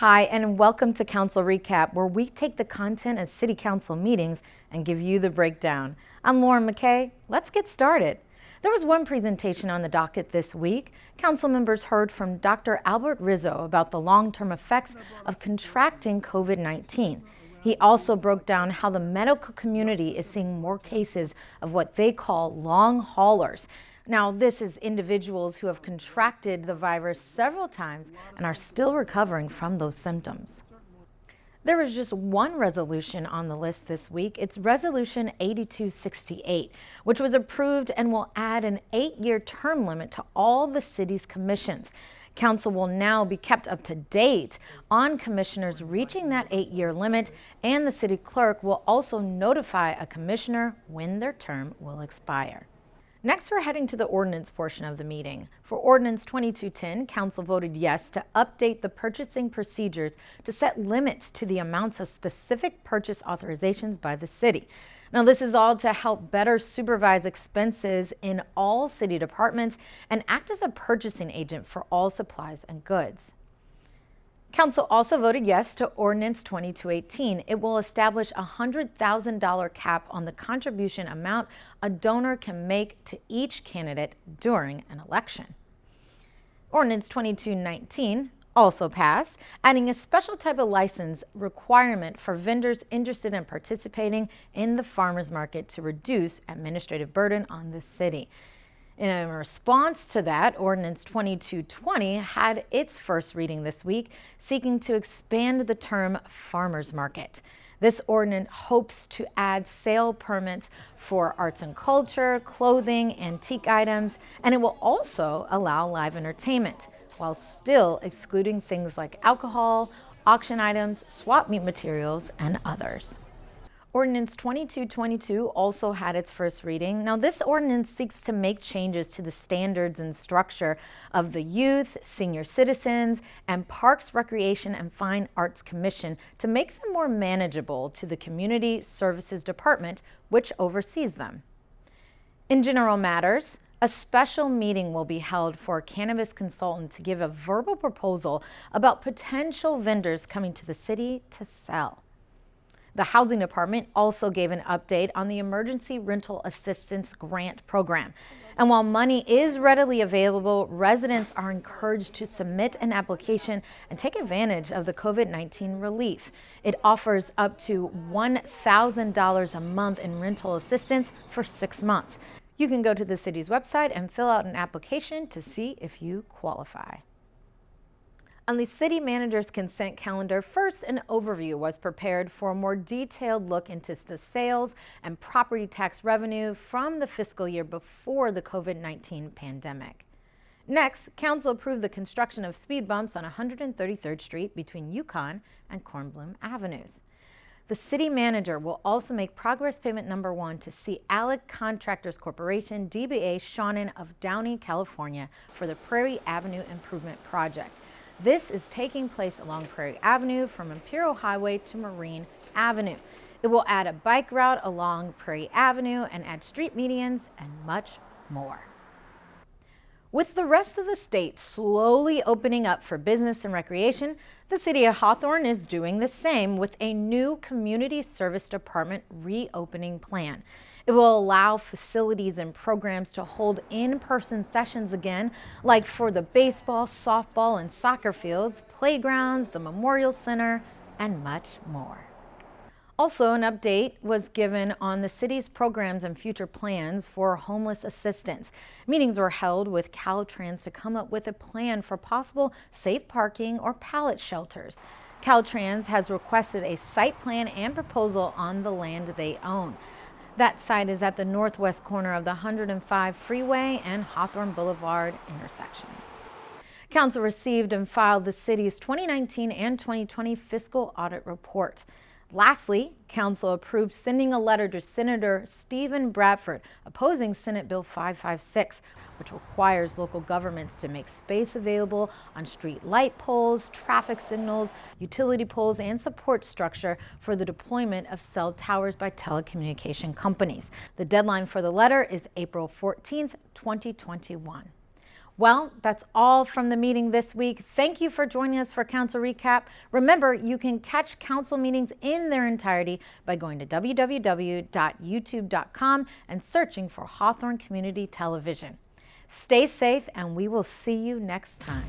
Hi, and welcome to Council Recap, where we take the content of City Council meetings and give you the breakdown. I'm Lauren McKay. Let's get started. There was one presentation on the docket this week. Council members heard from Dr. Albert Rizzo about the long-term effects of contracting COVID-19. He also broke down how the medical community is seeing more cases of what they call long haulers. Now, this is individuals who have contracted the virus several times and are still recovering from those symptoms. There was just one resolution on the list this week. It's Resolution 8268, which was approved and will add an 8-year term limit to all the city's commissions. Council will now be kept up to date on commissioners reaching that 8-year limit, and the city clerk will also notify a commissioner when their term will expire. Next, we're heading to the ordinance portion of the meeting. For Ordinance 2210, Council voted yes to update the purchasing procedures to set limits to the amounts of specific purchase authorizations by the city. Now, this is all to help better supervise expenses in all city departments and act as a purchasing agent for all supplies and goods. Council also voted yes to Ordinance 2218. It will establish a $100,000 cap on the contribution amount a donor can make to each candidate during an election. Ordinance 2219 also passed, adding a special type of license requirement for vendors interested in participating in the farmers market to reduce administrative burden on the city. In response to that, Ordinance 2220 had its first reading this week, seeking to expand the term farmers market. This ordinance hopes to add sale permits for arts and culture, clothing, antique items, and it will also allow live entertainment, while still excluding things like alcohol, auction items, swap meet materials, and others. Ordinance 2222 also had its first reading. Now, this ordinance seeks to make changes to the standards and structure of the Youth, Senior Citizens, and Parks, Recreation, and Fine Arts Commission to make them more manageable to the Community Services Department, which oversees them. In general matters, a special meeting will be held for a cannabis consultant to give a verbal proposal about potential vendors coming to the city to sell. The Housing Department also gave an update on the Emergency Rental Assistance Grant Program. And while money is readily available, residents are encouraged to submit an application and take advantage of the COVID-19 relief. It offers up to $1,000 a month in rental assistance for 6 months. You can go to the city's website and fill out an application to see if you qualify. On the city manager's consent calendar, first an overview was prepared for a more detailed look into the sales and property tax revenue from the fiscal year before the COVID-19 pandemic. Next, Council approved the construction of speed bumps on 133rd Street between Yukon and Kornblum Avenues. The city manager will also make progress payment number 1 to C. Alec Contractors Corporation, DBA Shawnon of Downey, California, for the Prairie Avenue Improvement Project. This is taking place along Prairie Avenue from Imperial Highway to Marine Avenue. It will add a bike route along Prairie Avenue and add street medians and much more. With the rest of the state slowly opening up for business and recreation, the city of Hawthorne is doing the same with a new community service department reopening plan. It will allow facilities and programs to hold in-person sessions again, like for the baseball, softball, and soccer fields, playgrounds, the Memorial Center, and much more. Also, an update was given on the city's programs and future plans for homeless assistance. Meetings were held with Caltrans to come up with a plan for possible safe parking or pallet shelters. Caltrans has requested a site plan and proposal on the land they own. That site is at the northwest corner of the 105 Freeway and Hawthorne Boulevard intersections. Council received and filed the city's 2019 and 2020 fiscal audit report. Lastly, Council approved sending a letter to Senator Stephen Bradford opposing Senate Bill 556, which requires local governments to make space available on street light poles, traffic signals, utility poles, and support structure for the deployment of cell towers by telecommunication companies. The deadline for the letter is April 14th, 2021. Well, that's all from the meeting this week. Thank you for joining us for Council Recap. Remember, you can catch council meetings in their entirety by going to www.youtube.com and searching for Hawthorne Community Television. Stay safe, and we will see you next time.